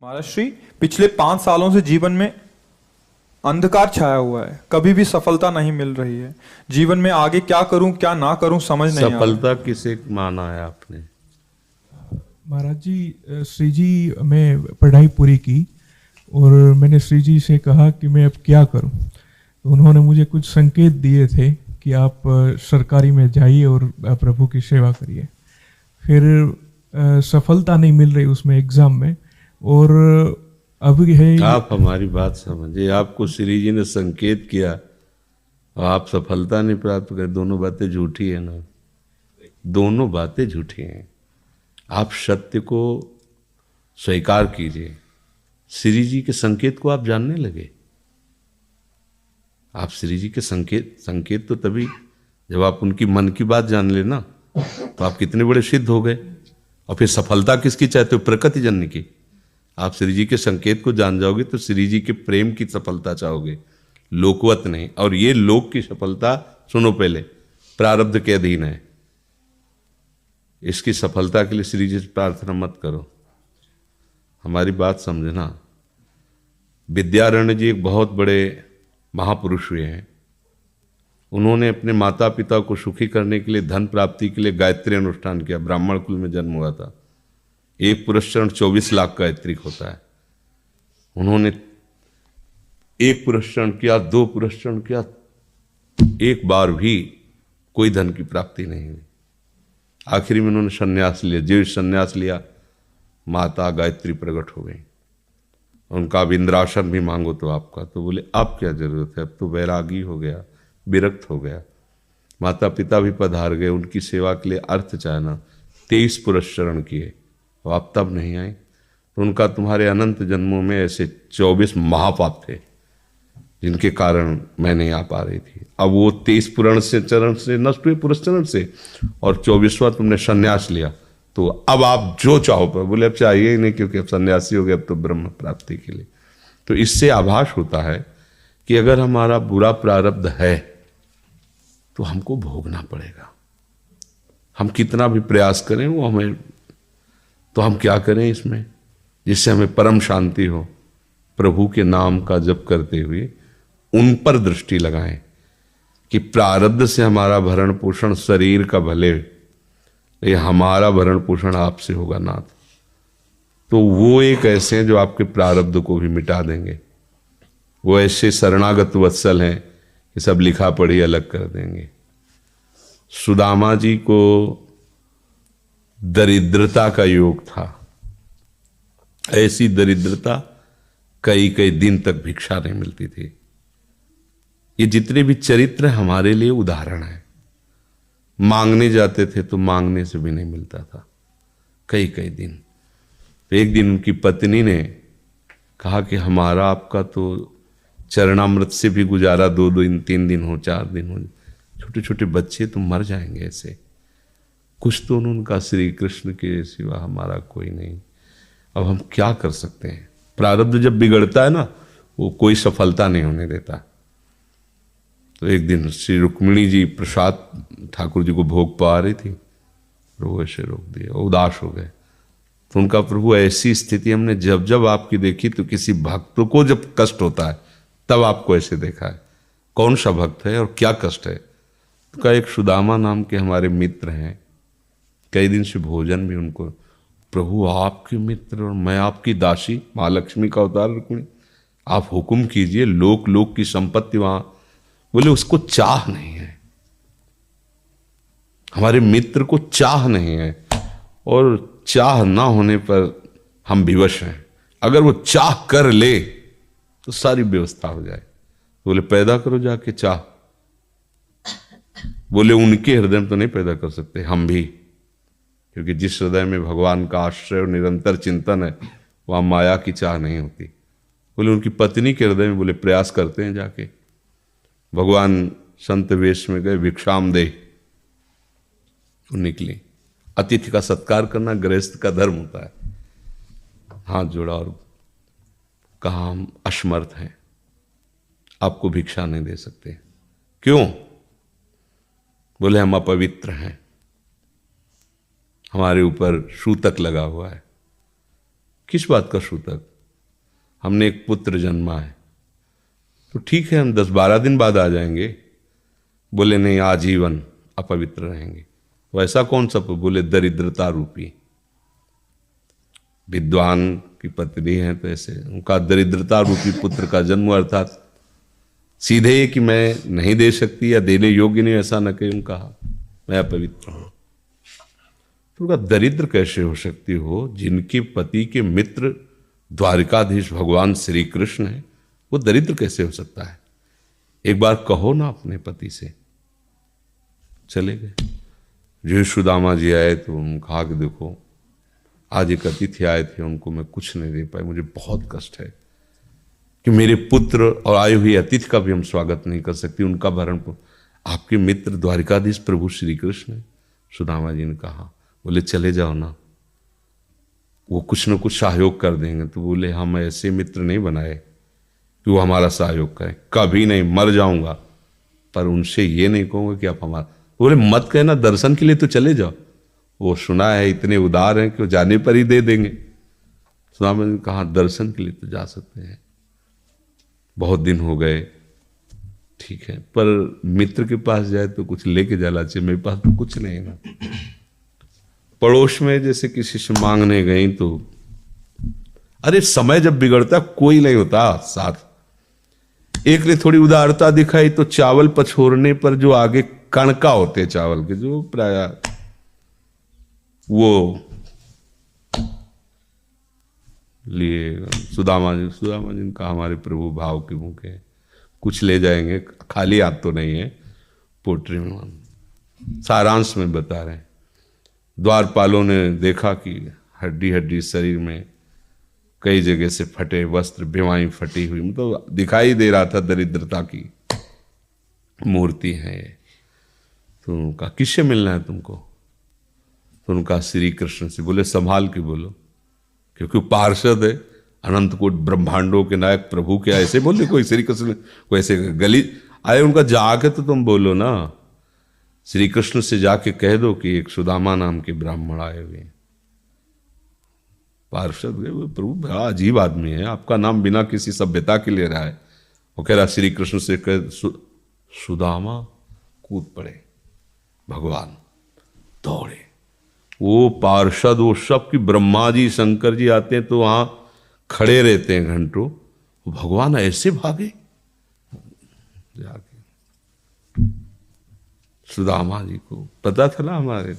महाराज श्री, पिछले 5 सालों से जीवन में अंधकार छाया हुआ है। कभी भी सफलता नहीं मिल रही है। जीवन में आगे क्या करूं क्या ना करूं समझ नहीं आ रहा। सफलता किसे माना है आपने? महाराज जी, श्री जी मैं पढ़ाई पूरी की और मैंने श्री जी से कहा कि मैं अब क्या करूं। तो उन्होंने मुझे कुछ संकेत दिए थे कि आप सरकारी में जाइए और प्रभु की सेवा करिए। फिर सफलता नहीं मिल रही उसमें एग्ज़ाम में, और अभी है। आप हमारी बात समझिए। आपको श्री जी ने संकेत किया और आप सफलता नहीं प्राप्त कर, दोनों बातें झूठी है ना। दोनों बातें झूठी हैं। आप सत्य को स्वीकार कीजिए। श्री जी के संकेत को आप जानने लगे। आप श्री जी के संकेत तो तभी जब आप उनकी मन की बात जान लेना, तो आप कितने बड़े सिद्ध हो गए। और फिर सफलता किसकी चाहते हो? प्रकृति जन्य की। आप श्री जी के संकेत को जान जाओगे तो श्री जी के प्रेम की सफलता चाहोगे, लोकवत नहीं। और ये लोक की सफलता, सुनो पहले, प्रारब्ध के अधीन है। इसकी सफलता के लिए श्री जी से प्रार्थना मत करो। हमारी बात समझना। विद्यारण्य जी एक बहुत बड़े महापुरुष हुए हैं। उन्होंने अपने माता पिता को सुखी करने के लिए, धन प्राप्ति के लिए गायत्री अनुष्ठान किया। ब्राह्मण कुल में जन्म हुआ था। एक पुरस्चरण 24 लाख गायत्री होता है। उन्होंने एक पुरस्चरण किया, 2 पुरस्चरण किया, एक बार भी कोई धन की प्राप्ति नहीं हुई। आखिरी में उन्होंने संन्यास लिया। जो संन्यास लिया, माता गायत्री प्रकट हो गई। उनका अब इंद्रासन भी मांगो तो आपका, तो बोले अब क्या जरूरत है, अब तो वैरागी हो गया, विरक्त हो गया। माता पिता भी पधार गए, उनकी सेवा के लिए अर्थ चाहना। 23 पुरस्चरण किए, तो आप तब नहीं आए। तो उनका तुम्हारे अनंत जन्मों में ऐसे 24 महापाप थे जिनके कारण मैं नहीं आ पा रही थी। अब वो 23 पुरण से चरण से नष्ट हुए, पुरस्चरण से, और 24वां तुमने संन्यास लिया। तो अब आप जो चाहो पर, बोले अब चाहिए ही नहीं, क्योंकि अब सन्यासी हो गए, अब तो ब्रह्म प्राप्ति के लिए। तो इससे आभास होता है कि अगर हमारा बुरा प्रारब्ध है तो हमको भोगना पड़ेगा। हम कितना भी प्रयास करें वो हमें, तो हम क्या करें इसमें जिससे हमें परम शांति हो? प्रभु के नाम का जप करते हुए उन पर दृष्टि लगाएं कि प्रारब्ध से हमारा भरण पोषण शरीर का भले, ये हमारा भरण पोषण आपसे होगा नाथ। तो वो एक ऐसे हैं जो आपके प्रारब्ध को भी मिटा देंगे। वो ऐसे शरणागत वत्सल हैं कि सब लिखा पढ़ी अलग कर देंगे। सुदामा जी को दरिद्रता का योग था। ऐसी दरिद्रता, कई कई दिन तक भिक्षा नहीं मिलती थी। ये जितने भी चरित्र हमारे लिए उदाहरण है। मांगने जाते थे तो मांगने से भी नहीं मिलता था, कई कई दिन। तो एक दिन उनकी पत्नी ने कहा कि हमारा आपका तो चरणामृत से भी गुजारा 2 दिन 3 दिन हो, 4 दिन हो, छोटे छोटे बच्चे तो मर जाएंगे ऐसे। कुछ तो उन्होंने कहा, श्री कृष्ण के सिवा हमारा कोई नहीं। अब हम क्या कर सकते हैं? प्रारब्ध जब बिगड़ता है ना, वो कोई सफलता नहीं होने देता। तो एक दिन श्री रुक्मिणी जी प्रसाद ठाकुर जी को भोग पा रही थी, प्रभु ऐसे रोक दिया, उदास हो गए। तो उनका, प्रभु ऐसी स्थिति हमने जब जब आपकी देखी, तो किसी भक्त को जब कष्ट होता है तब आपको ऐसे देखा है। कौन सा भक्त है और क्या कष्ट है? तो का एक सुदामा नाम के हमारे मित्र हैं, कई दिन से भोजन भी उनको, प्रभु आपके मित्र और मैं आपकी दासी, महालक्ष्मी का अवतार रुक्मिणी, आप हुक्म कीजिए। लोक लोक की संपत्ति वहां, बोले उसको चाह नहीं है, हमारे मित्र को चाह नहीं है, और चाह ना होने पर हम विवश हैं। अगर वो चाह कर ले तो सारी व्यवस्था हो जाए। बोले पैदा करो जाके चाह। बोले उनके हृदय में तो नहीं पैदा कर सकते, हम भी, क्योंकि जिस हृदय में भगवान का आश्रय और निरंतर चिंतन है, वहां माया की चाह नहीं होती। बोले उनकी पत्नी के हृदय में, बोले प्रयास करते हैं जाके। भगवान संत वेश में गए, भिक्षाम दे, वो निकली। अतिथि का सत्कार करना गृहस्थ का धर्म होता है। हाथ जोड़ा और कहा, हम असमर्थ हैं, आपको भिक्षा नहीं दे सकते। क्यों? बोले हम अपवित्र हैं, हमारे ऊपर सूतक लगा हुआ है। किस बात का सूतक? हमने एक पुत्र जन्मा है, तो ठीक है हम 10-12 दिन बाद आ जाएंगे। बोले नहीं, आजीवन अपवित्र रहेंगे। वैसा कौन सा? बोले दरिद्रता रूपी। विद्वान की पत्नी है तो ऐसे उनका दरिद्रता रूपी पुत्र का जन्म, अर्थात सीधे कि मैं नहीं दे सकती या देने योग्य नहीं, ऐसा न कहीं कहा, मैं अपवित्र हूं। तो उनका दरिद्र कैसे हो सकती हो? जिनके पति के मित्र द्वारिकाधीश भगवान श्री कृष्ण है, वो दरिद्र कैसे हो सकता है? एक बार कहो ना अपने पति से। चले गए। जो सुदामा जी आए तो उन्होंने कहा कि देखो आज एक अतिथि आए थे, उनको मैं कुछ नहीं दे पाई, मुझे बहुत कष्ट है कि मेरे पुत्र और आए हुए अतिथि का भी हम स्वागत नहीं कर सकती, उनका भरण आपके मित्र द्वारिकाधीश प्रभु श्री कृष्ण है। सुदामा जी ने कहा, बोले चले जाओ ना, वो कुछ न कुछ सहयोग कर देंगे। तो बोले हम ऐसे मित्र नहीं बनाए कि वो हमारा सहयोग करें, कभी नहीं, मर जाऊंगा पर उनसे ये नहीं कहूँगा कि आप हमारा। बोले मत कहना, दर्शन के लिए तो चले जाओ, वो सुना है इतने उदार हैं कि वो जाने पर ही दे देंगे। सुदामा ने कहा दर्शन के लिए तो जा सकते हैं, बहुत दिन हो गए, ठीक है, पर मित्र के पास जाए तो कुछ लेके जाना चाहिए, मेरे पास तो कुछ नहीं है ना। पड़ोस में जैसे किसी से मांगने गई तो अरे समय जब बिगड़ता कोई नहीं होता साथ। एक ने थोड़ी उदारता दिखाई तो चावल पछोरने पर जो आगे कणका होते चावल के, जो प्राय वो लिए सुदामा जी ने कहा हमारे प्रभु भाव के भूखे, कुछ ले जाएंगे, खाली हाथ तो नहीं है। पोट्री में सारांश में बता रहे हैं, द्वारपालों ने देखा कि हड्डी हड्डी शरीर में कई जगह से फटे वस्त्र, बेवाई फटी हुई, मतलब दिखाई दे रहा था दरिद्रता की मूर्ति है। तो उनका किससे मिलना है तुमको? तो उनका श्री कृष्ण से। बोले संभाल के बोलो, क्योंकि पार्षद है, अनंत कोट ब्रह्मांडों के नायक प्रभु के ऐसे बोले कोई श्री कृष्ण को ऐसे गली आए, उनका जाके तो तुम बोलो ना, श्री कृष्ण से जाके कह दो कि एक सुदामा नाम के ब्राह्मण आए हुए हैं। पार्षद प्रभु बड़ा अजीब आदमी है, आपका नाम बिना किसी सभ्यता के ले रहा है। वो कह रहा श्री कृष्ण से कह सुदामा, कूद पड़े, भगवान दौड़े। वो पार्षद वो सब की ब्रह्मा जी शंकर जी आते हैं तो वहां खड़े रहते हैं घंटों, भगवान ऐसे भागे जाके। सुदामा जी को पता था ना, हमारे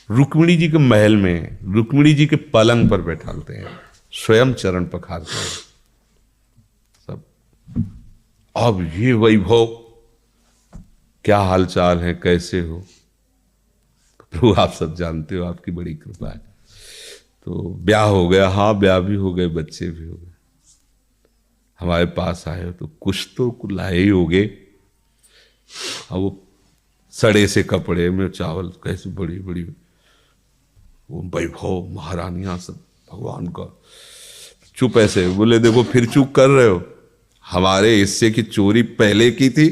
रुक्मिणी जी के महल में रुक्मिणी जी के पलंग पर बैठाते हैं, स्वयं चरण पखारते हैं सब। अब ये वैभव, क्या हालचाल है, कैसे हो? प्रभु आप सब जानते हो, आपकी बड़ी कृपा है। तो ब्याह हो गया, हाँ ब्याह भी हो गए, बच्चे भी हो गए। हमारे पास आए हो तो कुछ तो लाए ही होगे। अब वो सड़े से कपड़े में चावल, कैसे बड़ी बड़ी वो वैभव, महारानियां सब भगवान का। चुप ऐसे बोले देखो फिर चूक कर रहे हो, हमारे हिस्से की चोरी पहले की थी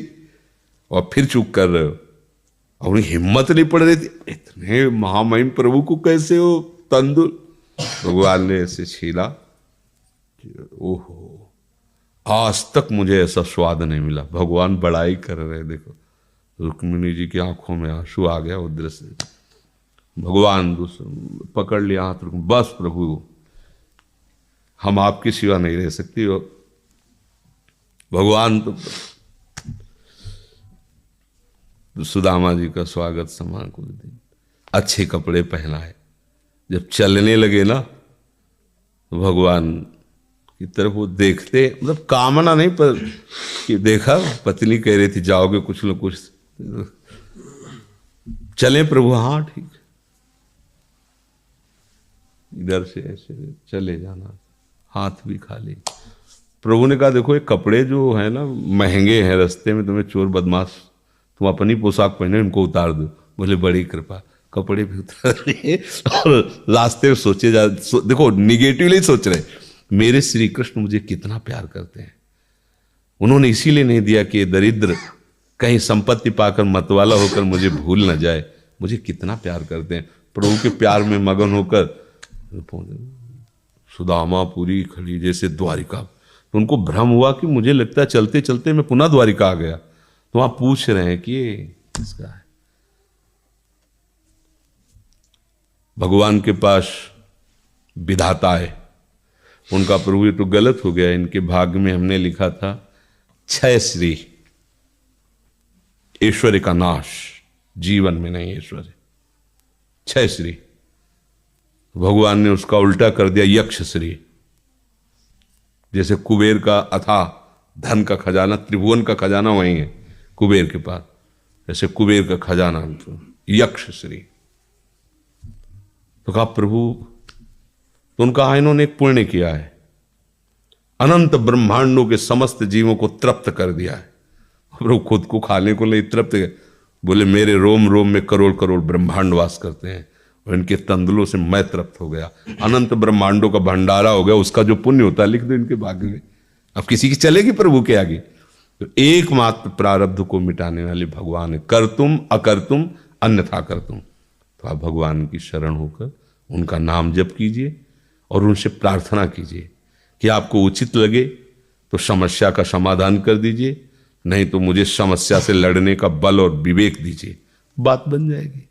और फिर चूक कर रहे हो। और उन्हें हिम्मत नहीं पड़ रही थी, इतने महामहिम प्रभु को कैसे हो तंदुर। भगवान ने ऐसे छीला, ओहो आज तक मुझे ऐसा स्वाद नहीं मिला। भगवान बड़ाई कर रहे, देखो रुक्मिणी जी की आंखों में आंसू आ गया वो दृश्य। भगवान पकड़ लिया हाथ, बस प्रभु हम आपकी सिवा नहीं रह सकती हो। भगवान तो सुदामा जी का स्वागत समा कुछ दिन, अच्छे कपड़े पहनाए। जब चलने लगे ना तो भगवान की तरफ वो देखते, मतलब कामना नहीं पर कि देखा पत्नी कह रही थी जाओगे कुछ न कुछ, चले प्रभु, हाँ ठीक है। इधर से ऐसे चले जाना, हाथ भी खाली। प्रभु ने कहा देखो ये कपड़े जो है ना महंगे हैं, रास्ते में तुम्हें चोर बदमाश तुम अपनी पोशाक पहने इनको उतार दो। बोले बड़ी कृपा, कपड़े भी उतार लिए और रास्ते में सोचे देखो निगेटिवली सोच रहे, मेरे श्री कृष्ण मुझे कितना प्यार करते हैं। उन्होंने इसीलिए नहीं दिया कि ये दरिद्र कहीं संपत्ति पाकर मतवाला होकर मुझे भूल न जाए, मुझे कितना प्यार करते हैं। प्रभु के प्यार में मगन होकर सुदामा पुरी खड़ी जैसे द्वारिका। तो उनको भ्रम हुआ कि मुझे लगता है चलते चलते मैं पुनः द्वारिका आ गया। तो वहां पूछ रहे हैं कि ये किसका है। भगवान के पास विधाता है, उनका प्रभु ये तो गलत हो गया, इनके भाग्य में हमने लिखा था क्षय श्री, ऐश्वर्य का नाश, जीवन में नहीं ऐश्वर्य, क्षय श्री। भगवान ने उसका उल्टा कर दिया यक्ष श्री। जैसे कुबेर का अथाह धन का खजाना, त्रिभुवन का खजाना वही है कुबेर के पास, ऐसे कुबेर का खजाना यक्ष श्री। तो कहा प्रभु, तो उनका इन्होंने एक पुण्य किया है, अनंत ब्रह्मांडों के समस्त जीवों को तृप्त कर दिया है। प्रभु खुद को खाने को नहीं तृप्त, बोले मेरे रोम रोम में करोड़ करोड़ ब्रह्मांड वास करते हैं और इनके तंदुलों से मैं तृप्त हो गया। अनंत ब्रह्मांडों का भंडारा हो गया, उसका जो पुण्य होता है लिख दो इनके भाग्य में। अब किसी की चलेगी प्रभु के आगे। तो एकमात्र प्रारब्ध को मिटाने वाले भगवान है, कर तुम अकर तुम अन्यथा कर तुम। तो आप भगवान की शरण होकर उनका नाम जप कीजिए और उनसे प्रार्थना कीजिए कि आपको उचित लगे तो समस्या का समाधान कर दीजिए, नहीं तो मुझे समस्या से लड़ने का बल और विवेक दीजिए, बात बन जाएगी।